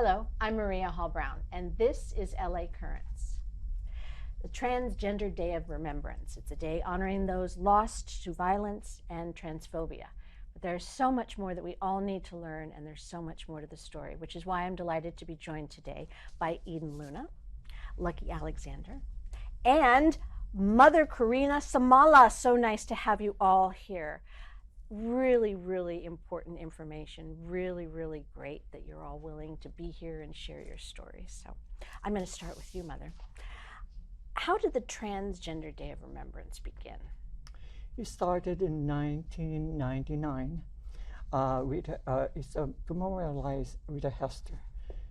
Hello, I'm Maria Hall Brown, and this is LA Currents. The Transgender Day of Remembrance. It's a day honoring those lost to violence and transphobia. But there's so much more that we all need to learn, and there's so much more to the story, which is why I'm delighted to be joined today by Eden Luna, Luckie Alexander, and Mother Karina Samala. So nice to have you all here. Really, really important information. Really, really great that you're all willing to be here and share your stories. So I'm going to start with you, Mother. How did the Transgender Day of Remembrance begin? It started in 1999. It's to memorialize Rita Hester.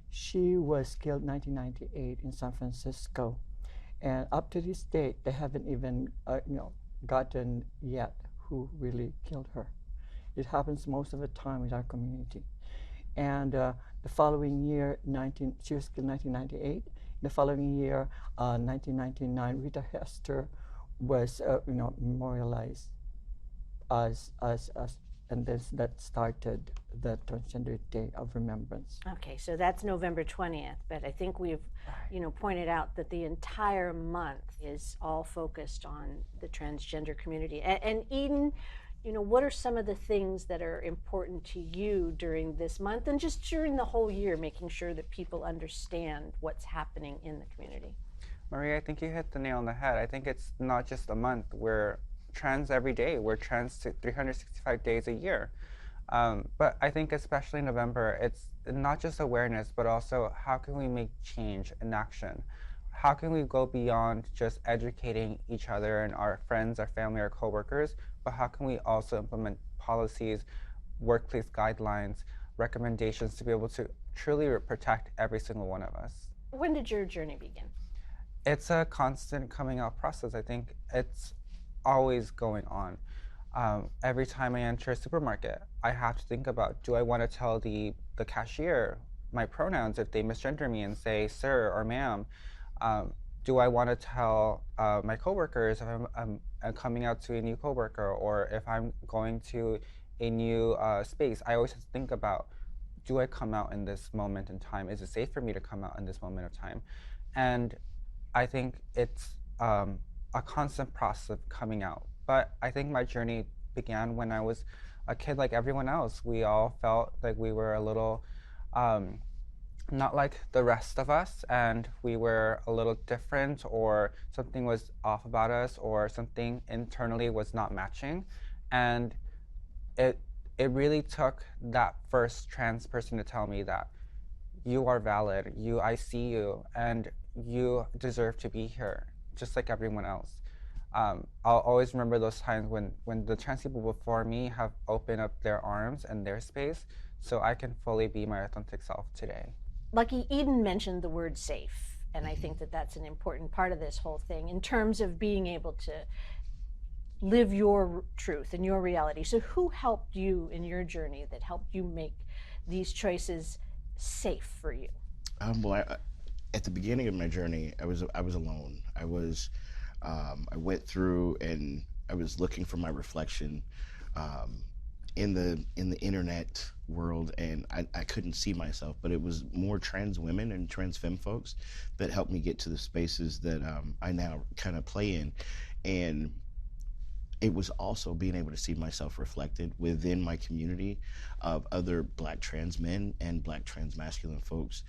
She was killed in 1998 in San Francisco. And up to this date, they haven't even gotten yet who really killed her. It happens most of the time in our community. And the following year, she was killed in 1998. The following year, 1999, Rita Hester was memorialized as and that started the Transgender Day of Remembrance. Okay, so that's November 20th, but I think we've pointed out that the entire month is all focused on the transgender community. And Eden, what are some of the things that are important to you during this month and just during the whole year, making sure that people understand what's happening in the community? Maria, I think you hit the nail on the head. I think it's not just a month. We're trans every day. We're trans 365 days a year. But I think especially in November, it's not just awareness, but also how can we make change in action? How can we go beyond just educating each other and our friends, our family, our coworkers, but how can we also implement policies, workplace guidelines, recommendations to be able to truly protect every single one of us? When did your journey begin? It's a constant coming out process. I think it's always going on. Every time I enter a supermarket, I have to think about, do I want to tell the cashier my pronouns if they misgender me and say sir or ma'am? Do I want to tell my coworkers if I'm coming out to a new coworker, or if I'm going to a new space? I always have to think about, do I come out in this moment in time? Is it safe for me to come out in this moment of time? And I think it's a constant process of coming out. But I think my journey began when I was a kid like everyone else. We all felt like we were a little not like the rest of us, and we were a little different, or something was off about us, or something internally was not matching. And it really took that first trans person to tell me that you are valid, I see you, and you deserve to be here, just like everyone else. I'll always remember those times when the trans people before me have opened up their arms and their space so I can fully be my authentic self today. Luckie, Eden mentioned the word safe, and I think that that's an important part of this whole thing in terms of being able to live your truth and your reality. So who helped you in your journey that helped you make these choices safe for you? At the beginning of my journey, I was alone. I went through and I was looking for my reflection in the internet world, and I couldn't see myself. But it was more trans women and trans femme folks that helped me get to the spaces that I now kind of play in. And it was also being able to see myself reflected within my community of other Black trans men and Black trans masculine folks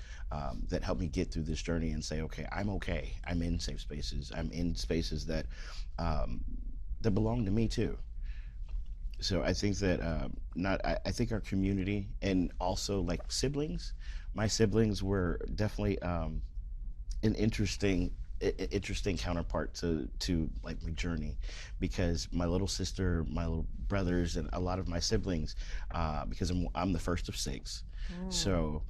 that helped me get through this journey and say, okay. I'm in safe spaces. I'm in spaces that belong to me too. So I think that I think our community, and also like siblings, my siblings were definitely an interesting counterpart to like my journey, because my little sister, my little brothers, and a lot of my siblings, because I'm the first of 6. So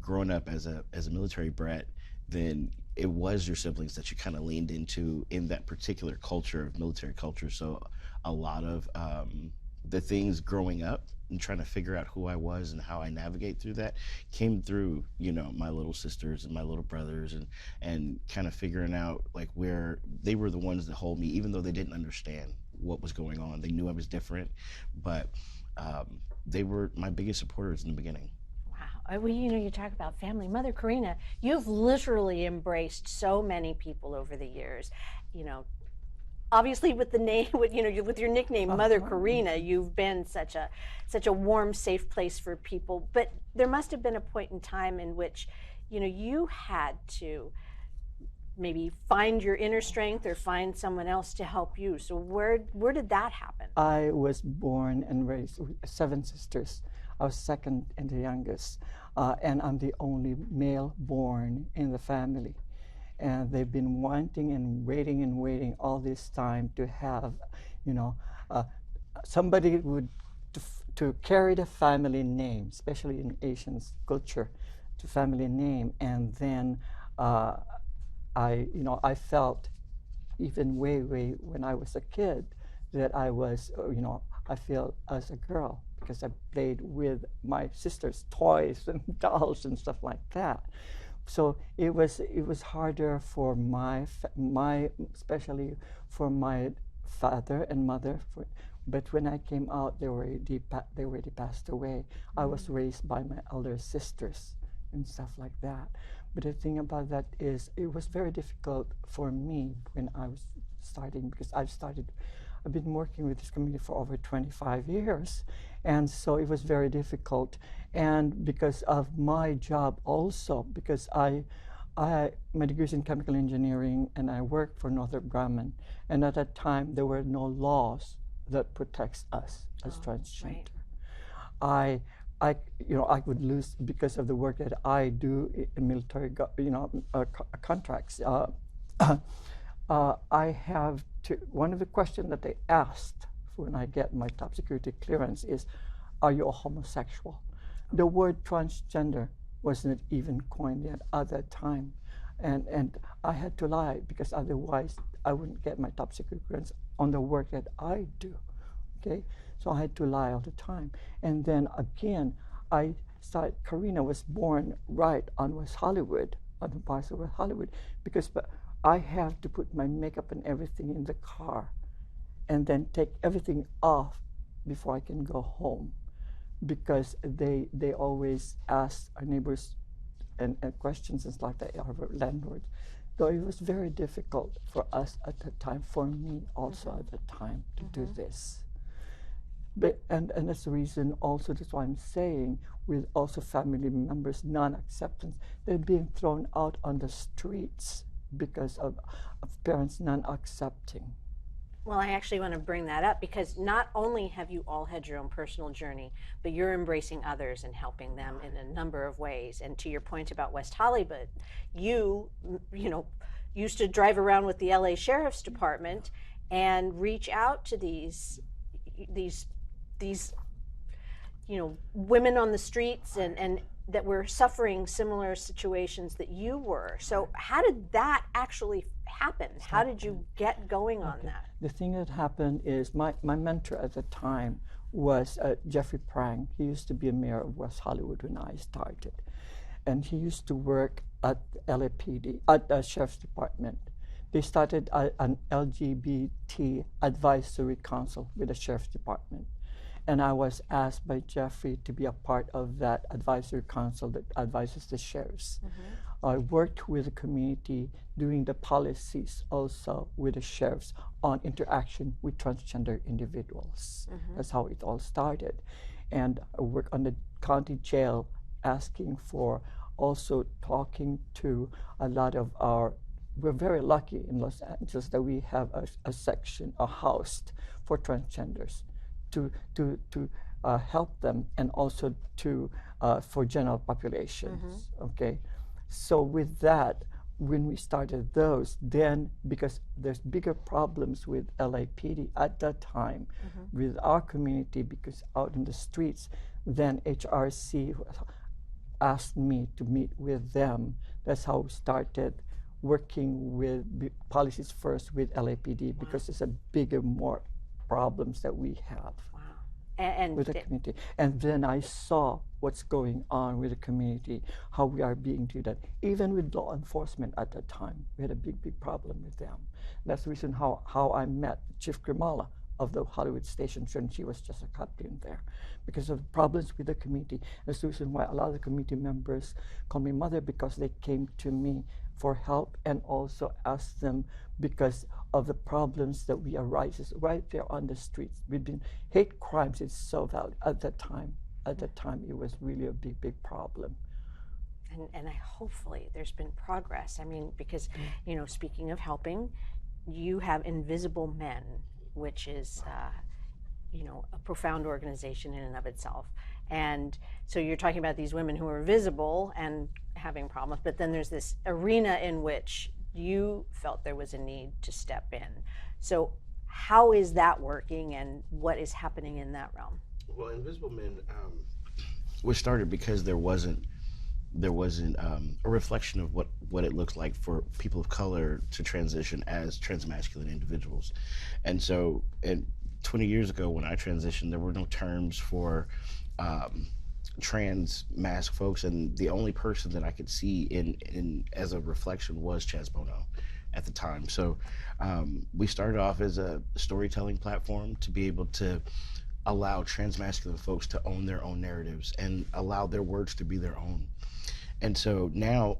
growing up as a military brat, then it was your siblings that you kind of leaned into in that particular culture of military culture. So a lot of the things growing up and trying to figure out who I was and how I navigate through that came through, my little sisters and my little brothers, and kind of figuring out like where they were the ones that hold me, even though they didn't understand what was going on. They knew I was different, but they were my biggest supporters in the beginning. Wow. You talk about family. Mother Karina, you've literally embraced so many people over the years. You know, obviously with the name, with your nickname, Mother Karina, you've been such a warm, safe place for people. But there must have been a point in time in which, you had to maybe find your inner strength or find someone else to help you. So where did that happen? I was born and raised with 7 sisters. I was second and the youngest, and I'm the only male born in the family. And they've been wanting and waiting all this time to have, somebody to carry the family name, especially in Asian culture, the family name. And then I felt even way when I was a kid that I was, I feel as a girl because I played with my sister's toys and dolls and stuff like that. So it was harder for my especially for my father and mother. But when I came out, they already passed away. I was raised by my elder sisters and stuff like that. But the thing about that is, it was very difficult for me when I was starting, because I've been working with this community for over 25 years. And so it was very difficult. And because of my job also, because my degree is in chemical engineering and I worked for Northrop Grumman. And at that time, there were no laws that protects us as transgender. Right. I would lose because of the work that I do in military, contracts. I have to. One of the questions that they asked when I get my top security clearance is, "Are you a homosexual?" The word transgender wasn't even coined yet at that time, and I had to lie because otherwise I wouldn't get my top security clearance on the work that I do. Okay, so I had to lie all the time. And then again, Karina was born right on West Hollywood, on the parts of West Hollywood, because I have to put my makeup and everything in the car and then take everything off before I can go home, because they always ask our neighbors and questions and stuff like that, our landlords. So it was very difficult for us at that time, for me also at that time, to do this. But, and that's the reason also, that's why I'm saying, with also family members, non-acceptance, they're being thrown out on the streets because of parents non-accepting. Well, I actually want to bring that up, because not only have you all had your own personal journey, but you're embracing others and helping them in a number of ways. And to your point about West Hollywood, you used to drive around with the LA Sheriff's Department and reach out to these women on the streets and that were suffering similar situations that you were. So how did that actually happen? How did you get going on that? The thing that happened is my mentor at the time was Jeffrey Prang. He used to be a mayor of West Hollywood when I started. And he used to work at LAPD, at the Sheriff's Department. They started an LGBT advisory council with the Sheriff's Department. And I was asked by Jeffrey to be a part of that advisory council that advises the sheriffs. I worked with the community doing the policies also with the sheriffs on interaction with transgender individuals. That's how it all started. And I worked on the county jail, asking for, also talking to a lot of we're very lucky in Los Angeles that we have a section, a house for transgenders, to help them, and also for general populations. Okay, so with that, when we started those, then because there's bigger problems with LAPD at that time with our community, because out in the streets, then HRC asked me to meet with them. That's how we started working with policies first with LAPD, because there's a bigger, more problems that we have with the community. And then I saw what's going on with the community, how we are being treated. Even with law enforcement at that time, we had a big problem with them. That's the reason how I met Chief Grimala of the Hollywood station, and she was just a captain there because of problems with the committee. That's the reason why a lot of the committee members call me mother, because they came to me for help and also asked them because of the problems that we arises right there on the streets. We've been hate crimes is so valid at that time. At that time, it was really a big problem. And hopefully there's been progress. I mean, because, you know, speaking of helping, you have Invisible Men, which is, you know, a profound organization in and of itself. And so you're talking about these women who are visible and having problems, but then there's this arena in which you felt there was a need to step in. So how is that working, and what is happening in that realm? Well, Invisible Men was started because there wasn't a reflection of what it looks like for people of color to transition as transmasculine individuals. And so, 20 years ago when I transitioned, there were no terms for trans mask folks, and the only person that I could see in as a reflection was Chaz Bono at the time. So we started off as a storytelling platform to be able to allow transmasculine folks to own their own narratives and allow their words to be their own. And so now,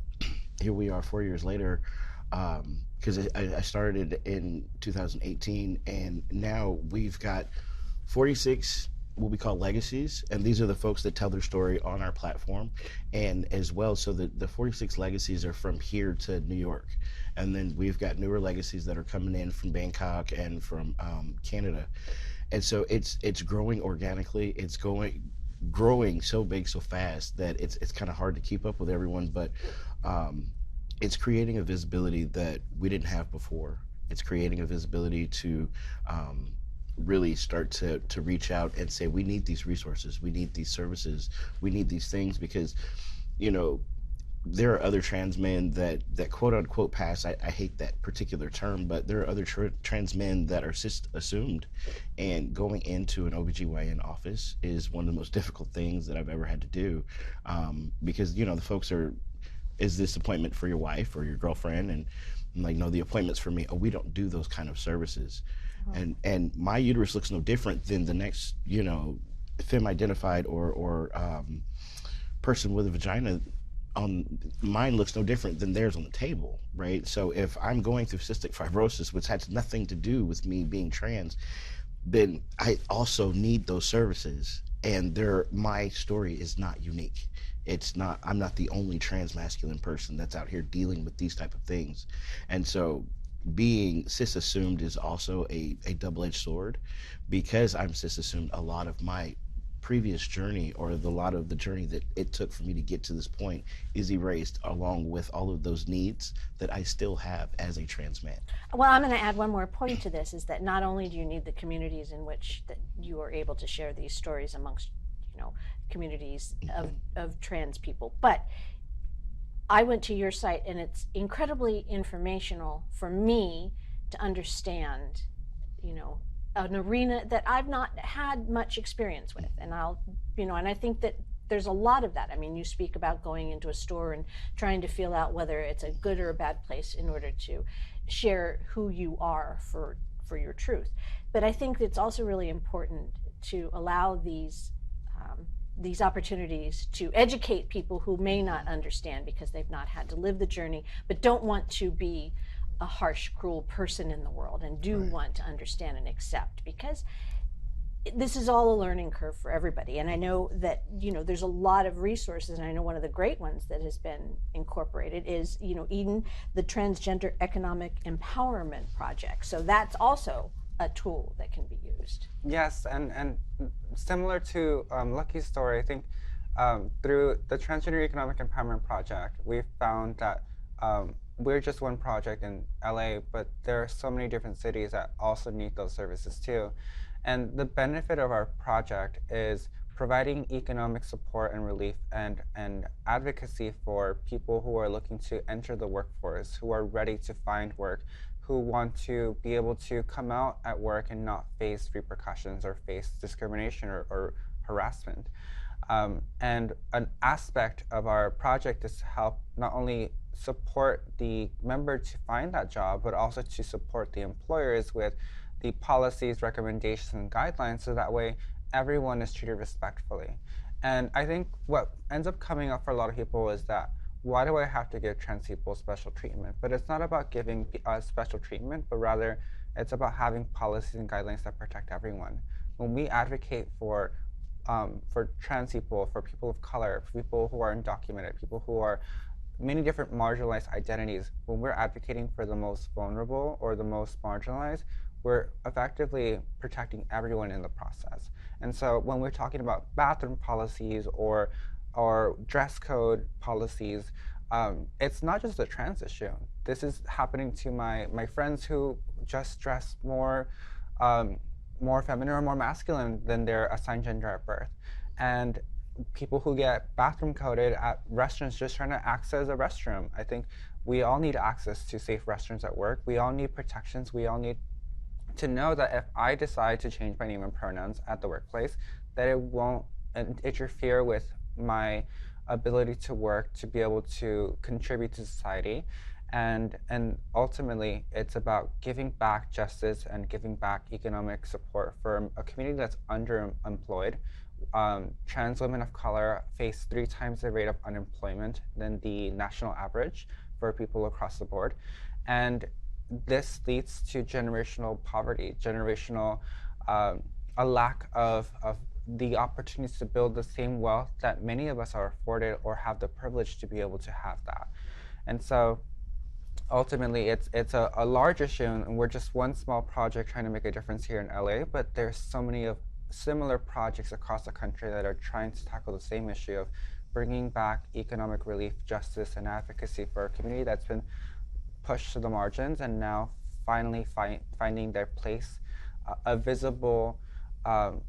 here we are 4 years later, because I started in 2018, and now we've got 46 what we call legacies, and these are the folks that tell their story on our platform. And as well, so the 46 legacies are from here to New York, and then we've got newer legacies that are coming in from Bangkok and from Canada. And so it's growing organically. It's growing so big so fast that it's kind of hard to keep up with everyone, but it's creating a visibility that we didn't have before. It's creating a visibility to really start to reach out and say, we need these resources, we need these services, we need these things, because, you know, there are other trans men that quote unquote pass. I hate that particular term, but there are other trans men that are cis assumed, and going into an OBGYN office is one of the most difficult things that I've ever had to do, because, you know, the folks are, is this appointment for your wife or your girlfriend? And I'm like, no, the appointment's for me. Oh, we don't do those kind of services. Oh. And my uterus looks no different than the next, you know, femme-identified or person with a vagina. Mine looks no different than theirs on the table, right? So if I'm going through cystic fibrosis, which has nothing to do with me being trans, then I also need those services. And my story is not unique. I'm not the only transmasculine person that's out here dealing with these type of things. And so being cis assumed is also a double-edged sword, because I'm cis assumed. A lot of my previous journey, or a lot of the journey that it took for me to get to this point, is erased, along with all of those needs that I still have as a trans man. Well, I'm going to add one more point to this, is that not only do you need the communities in which that you are able to share these stories amongst, you know, communities of trans people, but I went to your site, and it's incredibly informational for me to understand, you know, an arena that I've not had much experience with. And and I think that there's a lot of that. I mean, you speak about going into a store and trying to feel out whether it's a good or a bad place in order to share who you are for your truth. But I think it's also really important to allow these opportunities to educate people who may not understand because they've not had to live the journey, but don't want to be a harsh, cruel person in the world, and do want to understand and accept, because this is all a learning curve for everybody. And I know that, you know, there's a lot of resources, and I know one of the great ones that has been incorporated is, you know, Eden, the Transgender Economic Empowerment Project. So that's also a tool that can be used. Yes, and similar to Luckie's story, I think through the Transgender Economic Empowerment Project, we've found that we're just one project in LA, but there are so many different cities that also need those services too. And the benefit of our project is providing economic support and relief and advocacy for people who are looking to enter the workforce, who are ready to find work, who want to be able to come out at work and not face repercussions or face discrimination or harassment. And an aspect of our project is to help not only support the member to find that job, but also to support the employers with the policies, recommendations, and guidelines so that way everyone is treated respectfully. And I think what ends up coming up for a lot of people is that, why do I have to give trans people special treatment? But it's not about giving special treatment, but rather it's about having policies and guidelines that protect everyone. When we advocate for trans people, for people of color, for people who are undocumented, people who are many different marginalized identities, when we're advocating for the most vulnerable or the most marginalized, we're effectively protecting everyone in the process. And so when we're talking about bathroom policies or dress code policies, it's not just a trans issue. This is happening to my friends who just dress more feminine or more masculine than their assigned gender at birth. And people who get bathroom coded at restaurants just trying to access a restroom. I think we all need access to safe restrooms at work. We all need protections. We all need to know that if I decide to change my name and pronouns at the workplace, that it won't interfere with my ability to work, to be able to contribute to society. And ultimately, it's about giving back justice and giving back economic support for a community that's underemployed. Trans women of color face 3 times the rate of unemployment than the national average for people across the board. And this leads to generational poverty, a lack of the opportunities to build the same wealth that many of us are afforded or have the privilege to be able to have that. And so ultimately, it's a large issue, and we're just one small project trying to make a difference here in LA, but there's so many of similar projects across the country that are trying to tackle the same issue of bringing back economic relief, justice, and advocacy for a community that's been pushed to the margins and now finally finding their place, a visible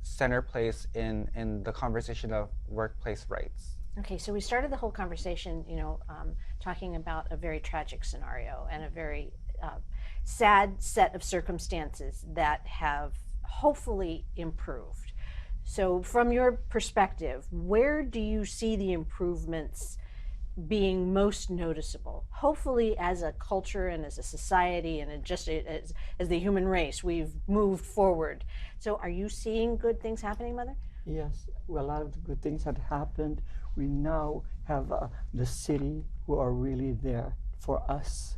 center place in the conversation of workplace rights. Okay, so we started the whole conversation, talking about a very tragic scenario and a very sad set of circumstances that have hopefully improved. So from your perspective, where do you see the improvements being most noticeable? Hopefully, as a culture and as a society and just as the human race, we've moved forward. So are you seeing good things happening, Mother? Yes, well, a lot of the good things had happened. We now have the city who are really there for us.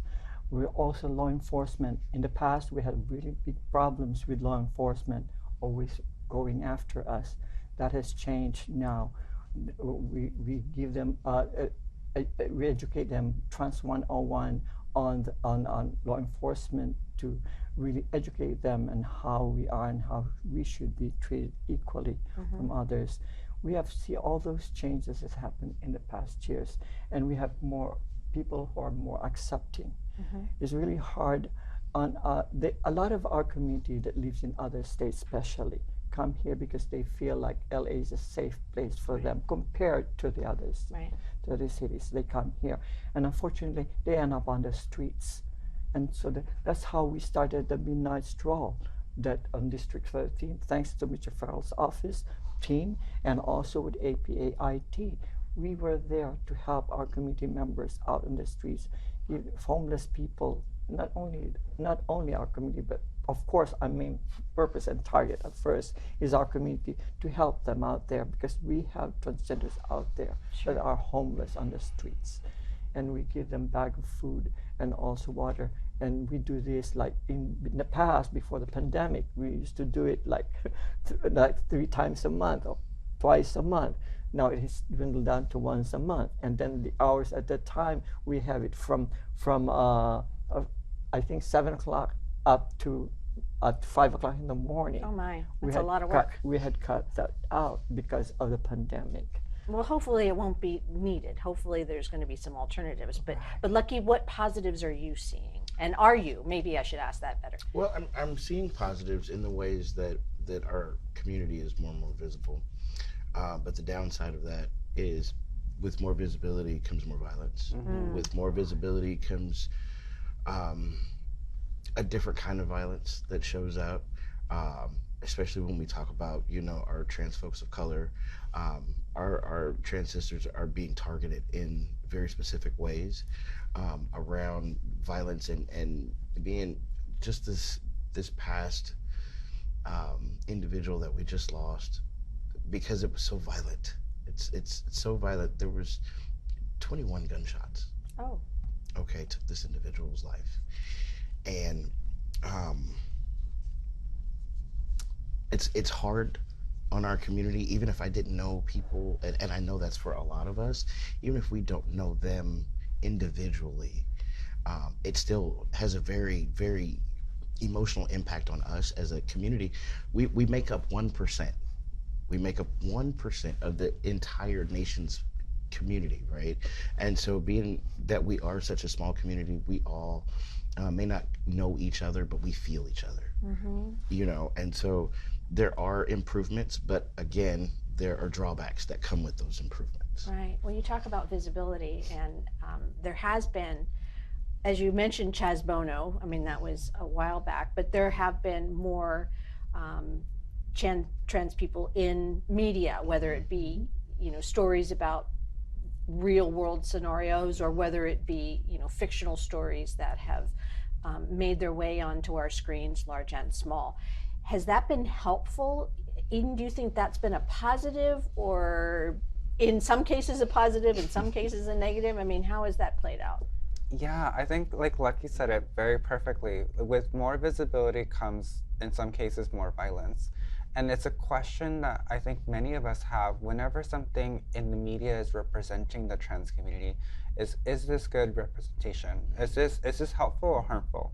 We're also law enforcement. In the past, we had really big problems with law enforcement always going after us. That has changed now. We give them, we educate them, Trans 101 on law enforcement to really educate them on how we are and how we should be treated equally from others. We have seen all those changes that happened in the past years, and we have more people who are more accepting. It's really hard on a lot of our community that lives in other states especially come here because they feel like LA is a safe place for them compared to the others, to other cities. They come here, and unfortunately they end up on the streets. And so that's how we started the Midnight Stroll that on District 13, thanks to Mr. Farrell's office team and also with APAIT. We were there to help our community members out in the streets, give homeless people, not only our community, but of course our main purpose and target at first is our community, to help them out there because we have transgenders out there that are homeless on the streets. And we give them bag of food and also water. And we do this like in the past, before the pandemic, we used to do it like 3 times a month or twice a month. Now it has dwindled down to once a month. And then the hours at that time, we have it from I think 7 o'clock up to 5 o'clock in the morning. Oh my, that's a lot of work. We had cut that out because of the pandemic. Well, hopefully it won't be needed. Hopefully there's going to be some alternatives. But Luckie, what positives are you seeing? And are you? Maybe I should ask that better. Well, I'm seeing positives in the ways that our community is more and more visible. But the downside of that is, with more visibility comes more violence. With more visibility comes a different kind of violence that shows up, especially when we talk about, our trans folks of color. Our trans sisters are being targeted in very specific ways around violence and being just this past individual that we just lost because it was so violent. It's so violent. There was 21 gunshots. Oh. Okay, took this individual's life, and it's hard on our community. Even if I didn't know people, and I know that's for a lot of us, even if we don't know them individually, it still has a very, very emotional impact on us as a community. We make up 1%. We make up 1% of the entire nation's community, right? And so being that we are such a small community, we all may not know each other, but we feel each other, you know? And so there are improvements, but again, there are drawbacks that come with those improvements. Right. When you talk about visibility, and there has been, as you mentioned, Chaz Bono, I mean, that was a while back, but there have been more trans people in media, whether it be, you know, stories about real world scenarios, or whether it be, you know, fictional stories that have made their way onto our screens, large and small. Has that been helpful? Eden, do you think that's been a positive, or in some cases a positive, in some cases a negative? I mean, how has that played out? Yeah, I think like Luckie said it very perfectly. With more visibility comes, in some cases, more violence. And it's a question that I think many of us have whenever something in the media is representing the trans community. Is this good representation? Is this helpful or harmful?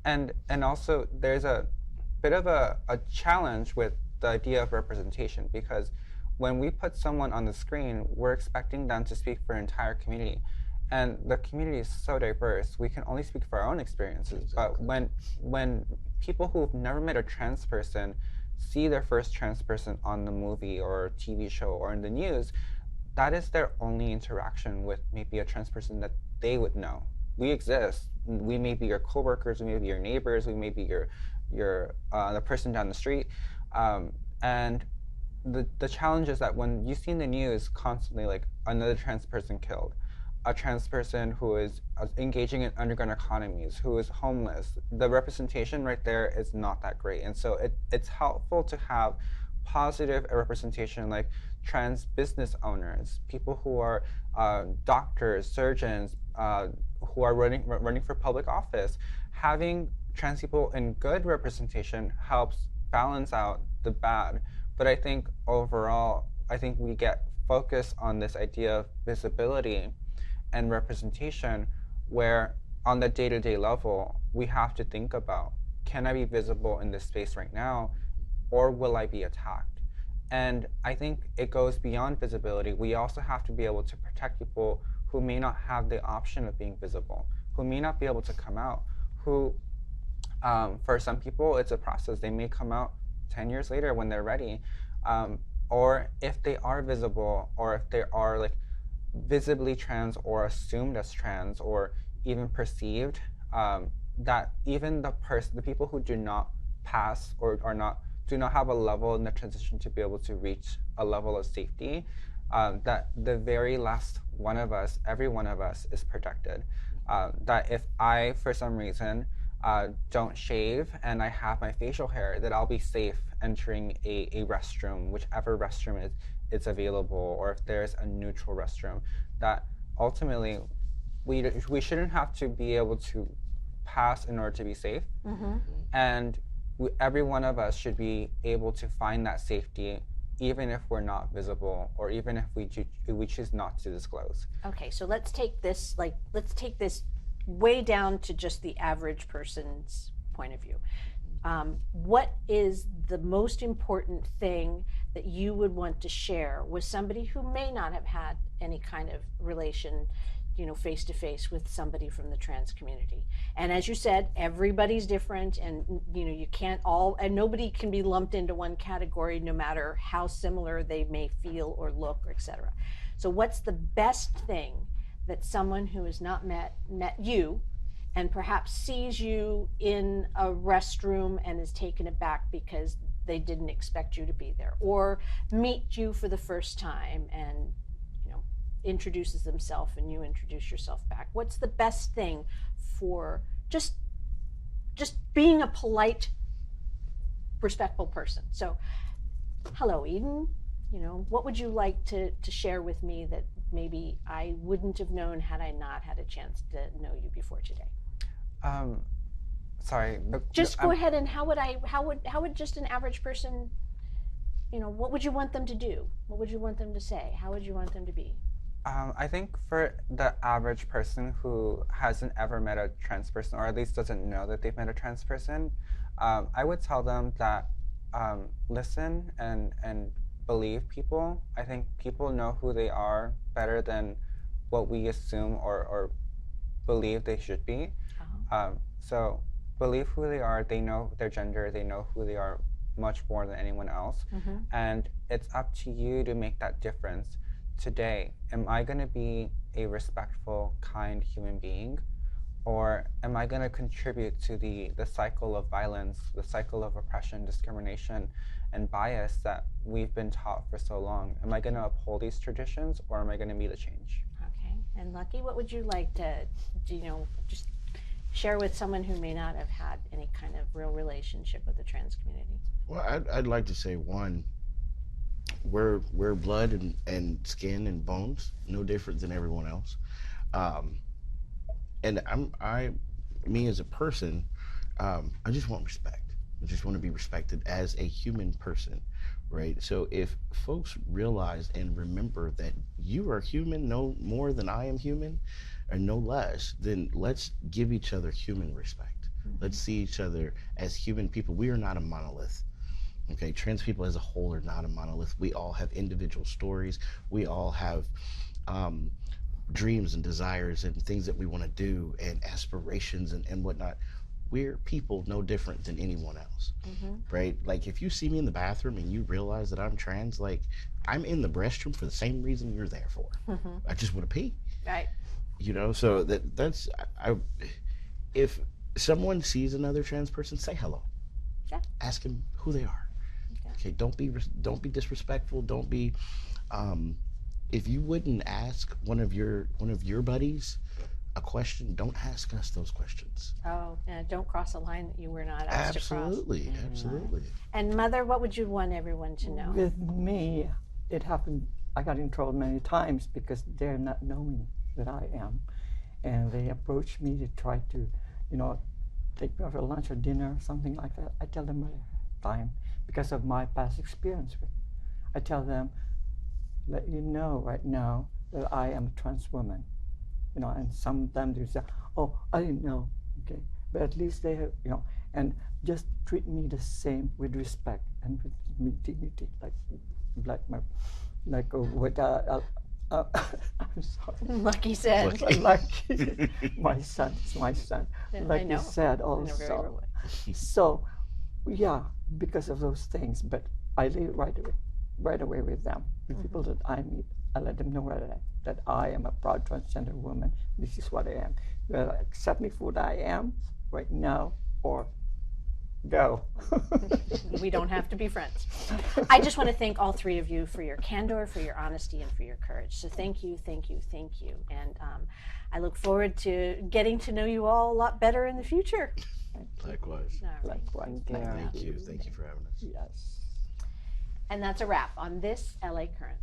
And also there's a bit of a challenge with the idea of representation, because when we put someone on the screen, we're expecting them to speak for an entire community. And the community is so diverse, we can only speak for our own experiences. Exactly. But when people who've never met a trans person see their first trans person on the movie or TV show or in the news, that is their only interaction with maybe a trans person that they would know. We exist. We may be your coworkers, we may be your neighbors, we may be the person down the street. And the challenge is that when you see in the news constantly like another trans person killed, a trans person who is engaging in underground economies, who is homeless, the representation right there is not that great. And so it's helpful to have positive representation, like trans business owners, people who are doctors, surgeons, who are running for public office. Having trans people in good representation helps balance out the bad. But I think overall, I think we get focused on this idea of visibility and representation, where on the day-to-day level, we have to think about, can I be visible in this space right now, or will I be attacked? And I think it goes beyond visibility. We also have to be able to protect people who may not have the option of being visible, who may not be able to come out, who, for some people, it's a process. They may come out 10 years later when they're ready. Or if they are visible, or if they are like visibly trans or assumed as trans or even perceived, that even the people who do not pass or do not have a level in the transition to be able to reach a level of safety, that the very last one of us, every one of us, is protected. That if I, for some reason, don't shave and I have my facial hair, that I'll be safe entering a restroom, whichever restroom it's available, or if there's a neutral restroom. That ultimately we shouldn't have to be able to pass in order to be safe. And every one of us should be able to find that safety, even if we're not visible, or even if we choose not to disclose. Okay, so let's take this way down to just the average person's point of view. What is the most important thing that you would want to share with somebody who may not have had any kind of relation, you know, face to face with somebody from the trans community? And as you said, everybody's different, and you know, you can't and nobody can be lumped into one category, no matter how similar they may feel or look, or etc. So what's the best thing that someone who has not met you and perhaps sees you in a restroom and is taken aback because they didn't expect you to be there, or meet you for the first time and, you know, introduces themselves and you introduce yourself back? What's the best thing for just being a polite respectful person. So, hello, Eden. You know, what would you like to share with me that maybe I wouldn't have known had I not had a chance to know you before today? Sorry. Just go ahead, and how would just an average person, you know, what would you want them to do? What would you want them to say? How would you want them to be? I think for the average person who hasn't ever met a trans person, or at least doesn't know that they've met a trans person, I would tell them that listen and believe people. I think people know who they are better than what we assume or believe they should be. So believe who they are. They know their gender. They know who they are much more than anyone else. And it's up to you to make that difference. Today, am I going to be a respectful, kind human being? Or am I going to contribute to the cycle of violence, the cycle of oppression, discrimination, and bias that we've been taught for so long? Am I going to uphold these traditions, or am I going to be the change? Okay. And Luckie, what would you like to, you know, just share with someone who may not have had any kind of real relationship with the trans community? Well, I'd like to say, one, we're blood and skin and bones, no different than everyone else. And me as a person, I just want respect. I just want to be respected as a human person, right? So if folks realize and remember that you are human no more than I am human, or no less, then let's give each other human respect. Let's see each other as human people. We are not a monolith. Okay, trans people as a whole are not a monolith. We all have individual stories. We all have dreams and desires and things that we want to do and aspirations and whatnot. We're people no different than anyone else, right? Like if you see me in the bathroom and you realize that I'm trans, like I'm in the restroom for the same reason you're there for. I just want to pee. Right. You know, so that's if someone sees another trans person, say hello. Yeah. Ask them who they are. Okay, don't be disrespectful. Don't be. If you wouldn't ask one of your buddies a question, don't ask us those questions. Oh, don't cross a line that you were not asked to cross. Absolutely. And Mother, what would you want everyone to know? With me, it happened, I got in trouble many times because they're not knowing that I am. And they approach me to try to, you know, take me out for lunch or dinner or something like that. I tell them ahead of time because of my past experience with it. I tell them, let you know right now that I am a trans woman. You know, and sometimes they say, oh, I didn't know, okay. But at least they have, you know, and just treat me the same with respect and with dignity, like what I'm sorry. Luckie said. Luckie, my son is my son. Yeah, Like I know. you said In a very also. real way. So, yeah, because of those things, but I live right away with them. With people that I meet, I let them know that I am a proud transgender woman. This is what I am. You accept me for what I am right now, or go. We don't have to be friends. I just want to thank all three of you for your candor, for your honesty, and for your courage. So thank you, thank you, thank you. And I look forward to getting to know you all a lot better in the future. Likewise. All right. Likewise. Thank you. Thank you for having us. Yes. And that's a wrap on this LA Currents.